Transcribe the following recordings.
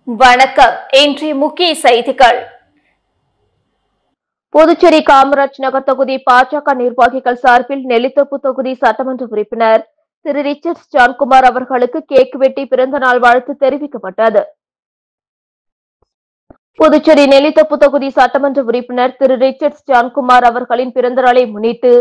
வணக்கம். இன்றைய முக்கிய செய்திகள். புதுச்சேரி காமராஜ் நகர் தொகுதி பாஜக நிர்வாகிகள் சார்பில் நெல்லித்தோப்பு தொகுதி சட்டமன்ற உறுப்பினர் திரு ரிச்சர்ட்ஸ் ஜான்குமார் அவர்களுக்கு கேக் வெட்டி பிறந்த நாள் வாழ்த்து தெரிவிக்கப்பட்டது. புதுச்சேரி நெல்லித்தோப்பு தொகுதி சட்டமன்ற உறுப்பினர் திரு ரிச்சர்ட்ஸ் ஜான்குமார் அவர்களின் பிறந்த நாளை முன்னிட்டு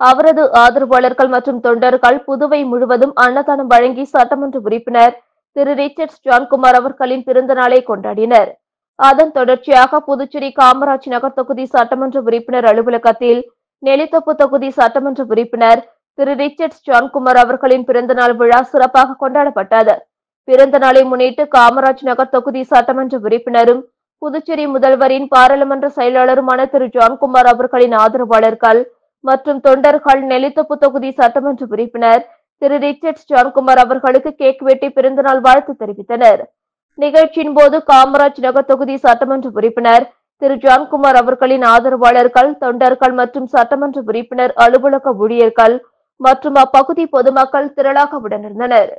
அவரது ஆதரவாளர்கள் மற்றும் தொண்டர்கள் புதுவை முழுவதும் அன்னதானம் வழங்கி சட்டமன்ற உறுப்பினர் திரு ரிச்சர்ட்ஸ் ஜான்குமார் அவர்களின் பிறந்த நாளை கொண்டாடினர். அதன் தொடர்ச்சியாக புதுச்சேரி காமராஜ் நகர் தொகுதி சட்டமன்ற உறுப்பினர் அலுவலகத்தில் நெல்லித்தோப்பு தொகுதி சட்டமன்ற உறுப்பினர் திரு ரிச்சர்ட்ஸ் ஜான்குமார் அவர்களின் பிறந்தநாள் விழா சிறப்பாக கொண்டாடப்பட்டது. பிறந்த நாளை முன்னிட்டு காமராஜ் நகர் தொகுதி சட்டமன்ற உறுப்பினரும் புதுச்சேரி முதல்வரின் பாராளுமன்ற செயலாளருமான திரு ஜான்குமார் அவர்களின் ஆதரவாளர்கள் மற்றும் தொண்டர்கள் நெல்லித்தோப்பு தொகுதி சட்டமன்ற உறுப்பினர் திரு ரிச்சர்ட்ஸ் ஜான்குமார் அவர்களுக்கு கேக் வெட்டி பிறந்தநாள் வாழ்த்து தெரிவித்தனர். நிகழ்ச்சியின் போது காமராஜ் நகர் தொகுதி சட்டமன்ற உறுப்பினர் திரு ஜான்குமார் அவர்களின் ஆதரவாளர்கள், தொண்டர்கள் மற்றும் சட்டமன்ற உறுப்பினர் அலுவலக ஊழியர்கள் மற்றும் அப்பகுதி பொதுமக்கள் திரளாக உடனிருந்தனர்.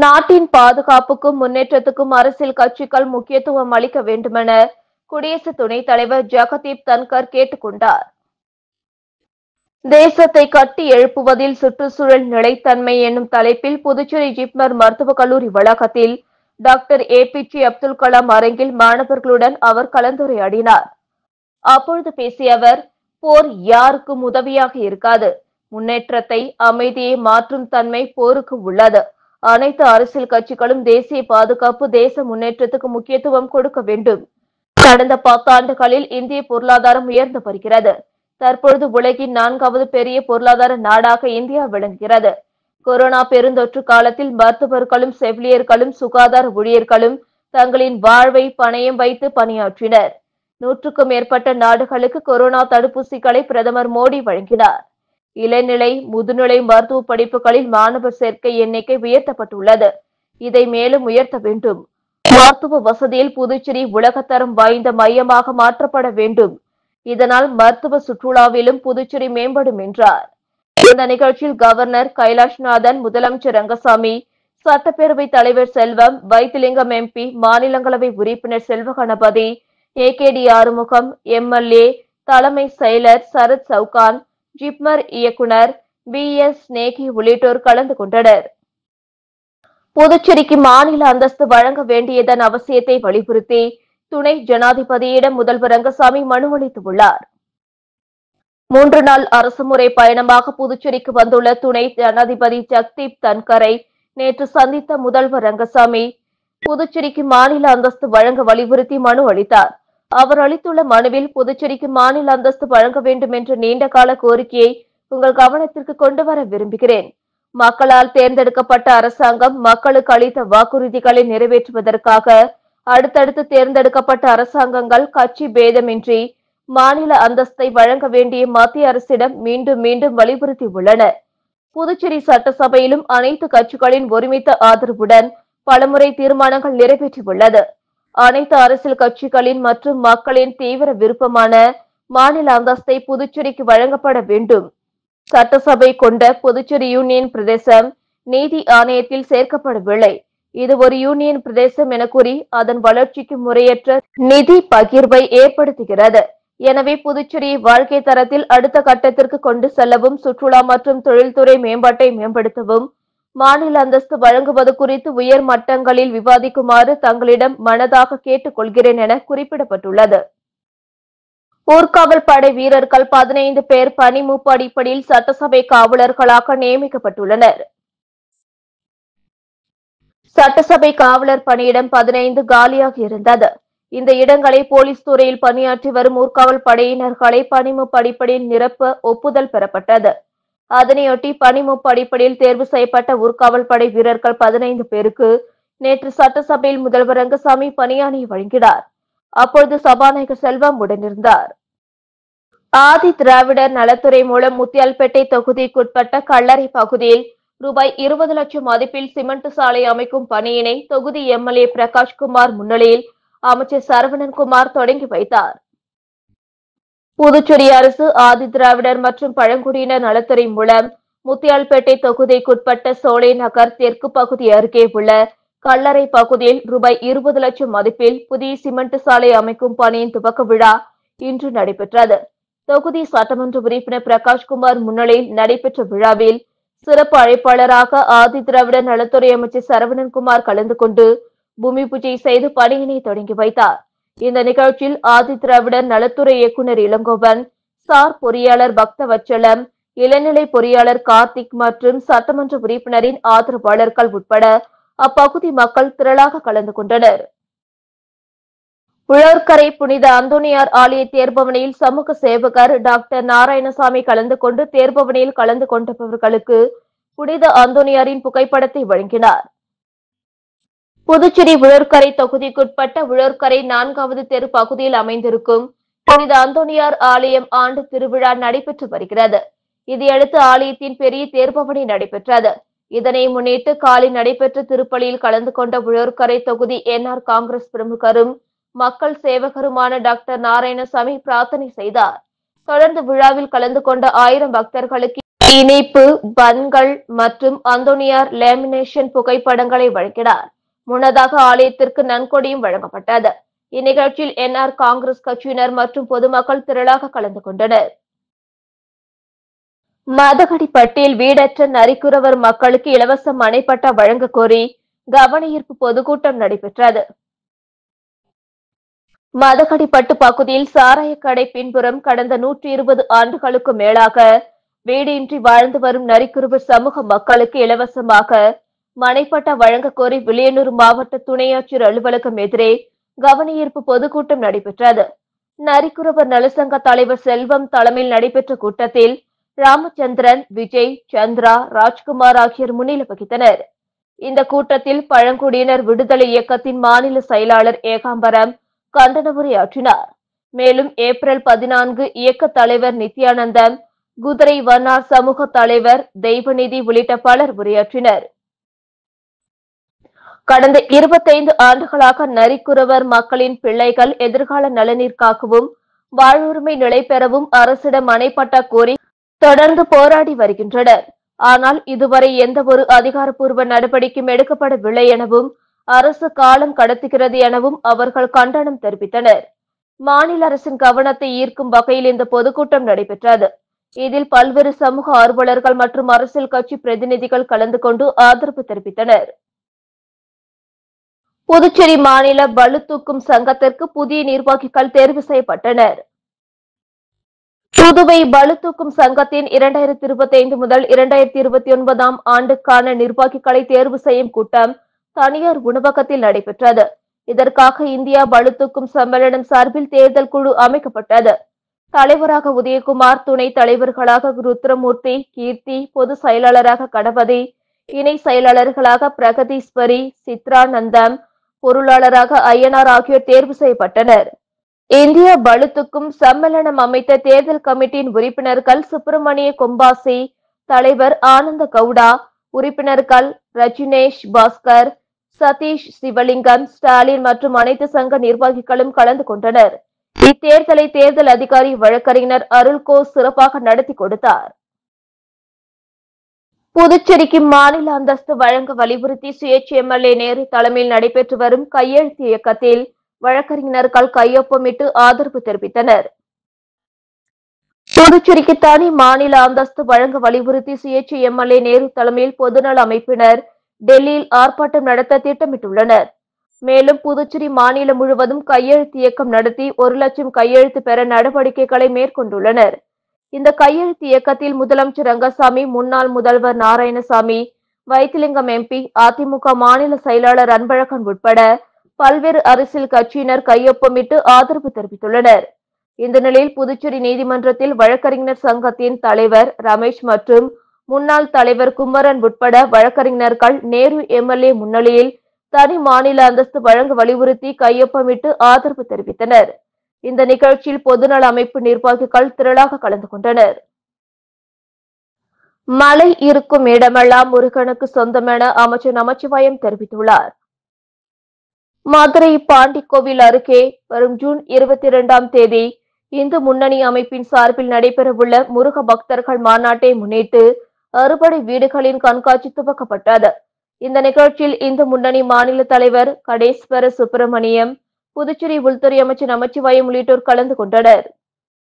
நாட்டின் பாதுகாப்புக்கும் முன்னேற்றத்துக்கும் அரசியல் கட்சிகள் முக்கியத்துவம் அளிக்க வேண்டுமென குடியரசு துணைத் தலைவர் ஜெகதீப் தன்கர் கேட்டுக் கொண்டார். தேசத்தை கட்டி எழுப்புவதில் சுற்றுச்சூழல் நிலைத்தன்மை என்னும் தலைப்பில் புதுச்சேரி ஜிப்மர் மருத்துவக் கல்லூரி வளாகத்தில் டாக்டர் APJ அப்துல் கலாம் அரங்கில் மாணவர்களுடன் அவர் கலந்துரையாடினார். அப்பொழுது பேசிய அவர், போர் யாருக்கும் உதவியாக இருக்காது. முன்னேற்றத்தை, அமைதியை மாற்றும் தன்மை போருக்கு உள்ளது. அனைத்து அரசியல் கட்சிகளும் தேசிய பாதுகாப்பு, தேச முன்னேற்றத்துக்கு முக்கியத்துவம் கொடுக்க வேண்டும். கடந்த 10 ஆண்டுகளில் இந்திய பொருளாதாரம் உயர்ந்து வருகிறது. தற்பொழுது உலகின் 4வது பெரிய பொருளாதார நாடாக இந்தியா விளங்குகிறது. கொரோனா பெருந்தொற்று காலத்தில் மருத்துவர்களும், செவிலியர்களும், சுகாதார ஊழியர்களும் தங்களின் வாழ்வை பணயம் வைத்து பணியாற்றினர். 100க்கும் மேற்பட்ட நாடுகளுக்கு கொரோனா தடுப்பூசிகளை பிரதமர் மோடி வழங்கினார். இளநிலை, முதுநிலை மருத்துவ படிப்புகளில் மாணவர் சேர்க்கை எண்ணிக்கை உயர்த்தப்பட்டுள்ளது. இதை மேலும் உயர்த்த வேண்டும். மருத்துவ வசதியில் புதுச்சேரி உலகத்தரம் வாய்ந்த மையமாக மாற்றப்பட வேண்டும். இதனால் மருத்துவ சுற்றுலாவிலும் புதுச்சேரி மேம்படும் என்றார். இந்த நிகழ்ச்சியில் கவர்னர் கைலாஷ்நாதன், முதலமைச்சர் ரங்கசாமி, சட்டப்பேரவைத் தலைவர் செல்வம், வைத்திலிங்கம் எம்பி, மாநிலங்களவை உறுப்பினர் செல்வகணபதி, ஏகேடி ஆறுமுகம், எம்எல்ஏ, தலைமை செயலர் சரத் சவுகான், ஜிப்மர் இயக்குனர் பி.எஸ். நேகி உள்ளிட்டோர் கலந்து கொண்டனர். புதுச்சேரிக்கு மாநில அந்தஸ்து வழங்க வேண்டியதன் அவசியத்தை வலியுறுத்தி துணை ஜனாதிபதியிடம் முதல்வர் ரங்கசாமி மனு அளித்துள்ளார். 3 நாள் அரசுமுறை பயணமாக புதுச்சேரிக்கு வந்துள்ள துணை ஜனாதிபதி ஜக்தீப் தன்கரை நேற்று சந்தித்த முதல்வர் ரங்கசாமி, புதுச்சேரிக்கு மாநில அந்தஸ்து வழங்க வலியுறுத்தி மனு அளித்தார். அவர் அளித்துள்ள மனுவில், புதுச்சேரிக்கு மாநில அந்தஸ்து வழங்க வேண்டும் என்ற நீண்டகால கோரிக்கையை உங்கள் கவனத்திற்கு கொண்டு வர விரும்புகிறேன். மக்களால் தேர்ந்தெடுக்கப்பட்ட அரசாங்கம் மக்களுக்கு அளித்த வாக்குறுதிகளை நிறைவேற்றுவதற்காக அடுத்தடுத்து தேர்ந்தெடுக்கப்பட்ட அரசாங்கங்கள் கட்சி பேதமின்றி மாநில அந்தஸ்தை வழங்க வேண்டிய மத்திய அரசிடம் மீண்டும் மீண்டும் வலியுறுத்தியுள்ளன. புதுச்சேரி சட்டசபையிலும் அனைத்து கட்சிகளின் ஒருமித்த ஆதரவுடன் பலமுறை தீர்மானங்கள் நிறைவேற்றியுள்ளது. அனைத்து அரசியல் கட்சிகளின் மற்றும் மக்களின் தீவிர விருப்பமான மாநில அந்தஸ்தை புதுச்சேரிக்கு வழங்கப்பட வேண்டும். சட்டசபை கொண்ட புதுச்சேரி யூனியன் பிரதேசம் நீதி ஆணையத்தில் சேர்க்கப்படவில்லை. இது ஒரு யூனியன் பிரதேசம் என கூறி அதன் வளர்ச்சிக்கு முறையற்ற நிதி பகிர்வை ஏற்படுத்துகிறது. எனவே புதுச்சேரியை வாழ்க்கை தரத்தில் அடுத்த கட்டத்திற்கு கொண்டு செல்லவும், சுற்றுலா மற்றும் தொழில்துறை மேம்பாட்டை மேம்படுத்தவும் மாநில அந்தஸ்து வழங்குவது குறித்து உயர் மட்டங்களில் விவாதிக்குமாறு தங்களிடம் மனதாக கேட்டுக் கொள்கிறேன் என குறிப்பிடப்பட்டுள்ளது. ஊர்காவல் படை வீரர்கள் 15 பேர் பணி மூப்பு அடிப்படையில் சட்டசபை காவலர்களாக நியமிக்கப்பட்டுள்ளனர். சட்டசபை காவலர் பணியிடம் 15 காலியாக இருந்தது. இந்த இடங்களை போலீஸ் துறையில் பணியாற்றி வரும் ஊர்காவல் படையினர்களை பணிமூப்பு அடிப்படையில் நிரப்ப ஒப்புதல் பெறப்பட்டது. அதனையொட்டி பணிமூப்பு அடிப்படையில் தேர்வு செய்யப்பட்ட ஊர்காவல் படை வீரர்கள் 15 பேருக்கு நேற்று சட்டசபையில் முதல்வர் ரங்கசாமி பணியாணை வழங்கினார். அப்பொழுது சபாநாயகர் செல்வம் உடனிருந்தார். ஆதி திராவிடர் நலத்துறை மூலம் முத்தியால்பேட்டை தொகுதிக்குட்பட்ட கல்லறை பகுதியில் ரூபாய் 20 லட்சம் மதிப்பில் சிமெண்ட் சாலை அமைக்கும் பணியினை தொகுதி எம்எல்ஏ பிரகாஷ்குமார் முன்னிலையில் அமைச்சர் சரவணன்குமார் தொடங்கி வைத்தார். புதுச்சேரி அரசு ஆதி திராவிடர் மற்றும் பழங்குடியினர் நலத்துறை மூலம் முத்தியால்பேட்டை தொகுதிக்குட்பட்ட சோலை நகர் தெற்கு பகுதி அருகே உள்ள கல்லறை பகுதியில் ரூபாய் 20 லட்சம் மதிப்பில் புதிய சிமெண்ட் சாலை அமைக்கும் பணியின் துவக்க விழா இன்று நடைபெற்றது. தொகுதி சட்டமன்ற உறுப்பினர் பிரகாஷ்குமார் முன்னிலையில் நடைபெற்ற விழாவில் சிறப்பு அழைப்பாளராக ஆதி திராவிடர் நலத்துறை அமைச்சர் சரவணன்குமார் கலந்து கொண்டு பூமி பூஜை செய்து பணியினை தொடங்கி வைத்தார். இந்த நிகழ்ச்சியில் ஆதி திராவிடர் நலத்துறை இயக்குநர் இளங்கோவன், சார் பொறியாளர் பக்தவச்சலம், இளநிலை பொறியாளர் கார்த்திக் மற்றும் சட்டமன்ற உறுப்பினரின் ஆதரவாளர்கள் உட்பட அப்பகுதி மக்கள் திரளாக கலந்து கொண்டனர். உழவர்கரை புனித அந்தோணியார் ஆலய தேர்பவனியில் சமூக சேவகர் டாக்டர் நாராயணசாமி கலந்து கொண்டு தேர்பவனியில் கலந்து கொண்டவர்களுக்கு புனித அந்தோணியாரின் புகைப்படத்தை வழங்கினார். புதுச்சேரி உழவர்கரை தொகுதிக்குட்பட்ட உழவர்கரை 4வது தெரு பகுதியில் அமைந்திருக்கும் புனித அந்தோணியார் ஆலயம் ஆண்டு திருவிழா நடைபெற்று வருகிறது. இதையடுத்து ஆலயத்தின் பெரிய தேர்பவனி நடைபெற்றது. இதனை முன்னிட்டு காலை நடைபெற்ற திருப்பலியில் கலந்து கொண்ட உழவர்கரை தொகுதி என்ஆர் காங்கிரஸ் பிரமுகரும் மக்கள் சேவகருமான டாக்டர் நாராயணசாமி பிரார்த்தனை செய்தார். தொடர்ந்து விழாவில் கலந்து கொண்ட 1000 பக்தர்களுக்கு இனிப்பு, பன்கள் மற்றும் அந்தோணியார் லேமினேஷன் புகைப்படங்களை வழங்கினார். முன்னதாக ஆலயத்திற்கு நன்கொடியும் வழங்கப்பட்டது. இந்நிகழ்ச்சியில் என்ஆர் காங்கிரஸ் கட்சியினர் மற்றும் பொதுமக்கள் திரளாக கலந்து கொண்டனர். மதகடிப்பட்டில் வீடற்ற நரிக்குறவர் மக்களுக்கு இலவச மனைப்பட்டா வழங்க கோரி கவனஈர்ப்பு பொதுக்கூட்டம் நடைபெற்றது. மதகடிப்பட்டு பகுதியில் சாராயக்கடை பின்புறம் கடந்த 120 ஆண்டுகளுக்கு மேலாக வீடின்றி வாழ்ந்து வரும் நரிக்குறவர் சமூக மக்களுக்கு இலவசமாக மனைப்பட்டா வழங்க கோரி வில்லியனூர் மாவட்ட துணை ஆட்சியர் அலுவலகம் எதிரே கவனஈர்ப்பு பொதுக்கூட்டம் நடைபெற்றது. நரிக்குறவர் நலசங்க தலைவர் செல்வம் தலைமையில் நடைபெற்ற கூட்டத்தில் ராமச்சந்திரன், விஜய், சந்திரா, ராஜ்குமார் ஆகியோர் முன்னிலை வகித்தனர். இந்த கூட்டத்தில் பழங்குடியினர் விடுதலை இயக்கத்தின் மாநில செயலாளர் ஏகாம்பரம் கண்டன உரையாற்றினார். மேலும் ஏப்ரல் 14 இயக்க தலைவர் நித்யானந்தம், குதிரை வண்ணார் சமூக தலைவர் தெய்வநிதி உள்ளிட்ட பலர் உரையாற்றினர். கடந்த 25 ஆண்டுகளாக நரிக்குறவர் மக்களின் பிள்ளைகள் எதிர்கால நலனிற்காகவும் வாழ்வுரிமை நிலை பெறவும் அரசிடம் மனைப்பட்டா கோரி தொடர்ந்து போராடி வருகின்றனர். ஆனால் இதுவரை எந்த ஒரு அதிகாரப்பூர்வ நடவடிக்கையும் எடுக்கப்படவில்லை எனவும் அரசு காலம் கடத்துகிறது எனவும் அவர்கள் கண்டனம் தெரிவித்தனர். மாநில அரசின் கவனத்தை ஈர்க்கும் வகையில் இந்த பொதுக்கூட்டம் நடைபெற்றது. இதில் பல்வேறு சமூக ஆர்வலர்கள் மற்றும் அரசியல் கட்சி பிரதிநிதிகள் கலந்து கொண்டு ஆதரவு தெரிவித்தனர். புதுச்சேரி மாநில பளுதூக்கும் சங்கத்திற்கு புதிய நிர்வாகிகள் தேர்வு செய்யப்பட்டனர். புதுவை பளுதூக்கும் சங்கத்தின் 2025 முதல் 2029 ஆண்டுக்கான நிர்வாகிகளை தேர்வு செய்யும் கூட்டம் தனியார் உணவகத்தில் நடைபெற்றது. இதற்காக இந்தியா பளுதூக்கும் சம்மேளனம் சார்பில் தேர்தல் குழு அமைக்கப்பட்டது. தலைவராக உதயகுமார், துணைத் தலைவர்களாக ருத்ரமூர்த்தி, கீர்த்தி, பொதுச் செயலாளராக கணபதி, இணை செயலாளர்களாக பிரகதீஸ்வரி, சித்ரானந்தம், பொருளாளராக ஐயனார் ஆகியோர் தேர்வு செய்யப்பட்டனர். இந்திய பளுதூக்கும் சம்மேளனம் அமைத்த தேர்தல் கமிட்டியின் உறுப்பினர்கள் சுப்பிரமணிய கொம்பாசி, தலைவர் ஆனந்த கவுடா, உறுப்பினர்கள் ரஜினேஷ் பாஸ்கர், சதீஷ் சிவலிங்கம், ஸ்டாலின் மற்றும் அனைத்து சங்க நிர்வாகிகளும் கலந்து கொண்டனர். இத்தேர்தலை தேர்தல் அதிகாரி வழக்கறிஞர் அருள்கோ சிறப்பாக நடத்தி கொடுத்தார். புதுச்சேரிக்கு மாநில அந்தஸ்து வழங்க வலியுறுத்தி சுயேட்சை எம்எல்ஏ நேரு தலைமையில் நடைபெற்று வரும் கையெழுத்து இயக்கத்தில் வழக்கறிஞர்கள் கையொப்பமிட்டு ஆதரவு தெரிவித்தனர். புதுச்சேரிக்கு தனி மாநில அந்தஸ்து வழங்க வலியுறுத்தி சுயேட்சை எம்எல்ஏ நேரு தலைமையில் பொதுநல அமைப்பினர் டெல்லியில் ஆர்ப்பாட்டம் நடத்த திட்டமிட்டுள்ளனர். மேலும் புதுச்சேரி மாநிலம் முழுவதும் கையெழுத்து இயக்கம் நடத்தி 1 லட்சம் கையெழுத்து பெற நடவடிக்கைகளை மேற்கொண்டுள்ளனர். இந்த கையெழுத்து இயக்கத்தில் முதலமைச்சர் ரங்கசாமி, முன்னாள் முதல்வர் நாராயணசாமி, வைத்திலிங்கம் எம்பி, அதிமுக மாநில செயலாளர் அன்பழகன் உட்பட பல்வேறு அரசியல் கட்சியினர் கையொப்பமிட்டு ஆதரவு தெரிவித்துள்ளனர். இந்த நிலையில் புதுச்சேரி நீதிமன்றத்தில் வழக்கறிஞர் சங்கத்தின் தலைவர் ரமேஷ் மற்றும் முன்னாள் தலைவர் குமரன் உட்பட வழக்கறிஞர்கள் நேரு எம்எல்ஏ முன்னிலையில் தனி மாநில அந்தஸ்து வழங்க வலியுறுத்தி கையொப்பமிட்டு ஆதரவு தெரிவித்தனர். இந்த நிகழ்ச்சியில் பொதுநல அமைப்பு நிர்வாகிகள் திரளாக கலந்து கொண்டனர். மழை இருக்கும் இடமெல்லாம் முருகனுக்கு சொந்தமென அமைச்சர் நமச்சிவாயம் தெரிவித்துள்ளார். மதுரை பாண்டிக்கோவில் அருகே வரும் ஜூன் 22ஆம் தேதி இந்து முன்னணி அமைப்பின் சார்பில் நடைபெறவுள்ள முருக பக்தர்கள் மாநாட்டை முன்னிட்டு அறுபடை வீடுகளின் கண்காட்சி துவக்கப்பட்டது. இந்த நிகழ்ச்சியில் இந்து முன்னணி மாநில தலைவர் கடேஸ்வர சுப்பிரமணியம், புதுச்சேரி உள்துறை அமைச்சர் நமச்சிவாயம் உள்ளிட்டோர் கலந்து கொண்டனர்.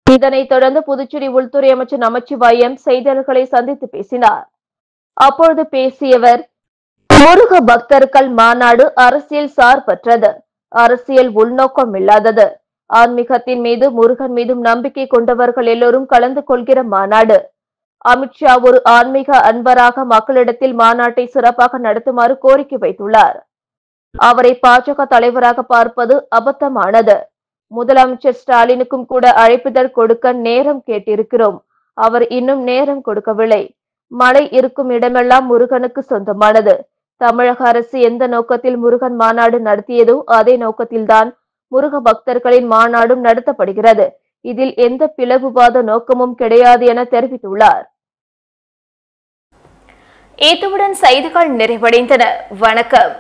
இதனைத் தொடர்ந்து புதுச்சேரி உள்துறை அமைச்சர் நமச்சிவாயம் செய்தியாளர்களை சந்தித்து பேசினார். அப்பொழுது பேசியவர், முருக பக்தர்கள் மாநாடு அரசியல் சார்பற்றது, அரசியல் உள்நோக்கம் இல்லாதது, ஆன்மீகத்தின் மீது முருகன் மீதும் நம்பிக்கை கொண்டவர்கள் எல்லோரும் கலந்து கொள்கிற மாநாடு. அமித்ஷா ஒரு ஆன்மீக அன்பராக மக்களிடத்தில் மாநாட்டை சிறப்பாக நடத்துமாறு கோரிக்கை வைத்துள்ளார். அவரை பாஜக தலைவராக பார்ப்பது அபத்தமானது. முதலமைச்சர் ஸ்டாலினுக்கும் கூட அழைப்புதல் கொடுக்க நேரம் கேட்டிருக்கிறோம். அவர் இன்னும் நேரம் கொடுக்கவில்லை. மழை இருக்கும் இடமெல்லாம் முருகனுக்கு சொந்தமானது. தமிழக அரசு எந்த நோக்கத்தில் முருகன் மாநாடு நடத்தியதோ அதே நோக்கத்தில்தான் முருக பக்தர்களின் மாநாடும் நடத்தப்படுகிறது. இதில் எந்த பிளவுவாத நோக்கமும் கிடையாது என தெரிவித்துள்ளார். இத்துடன் செய்திகள் நிறைவடைந்தன. வணக்கம்.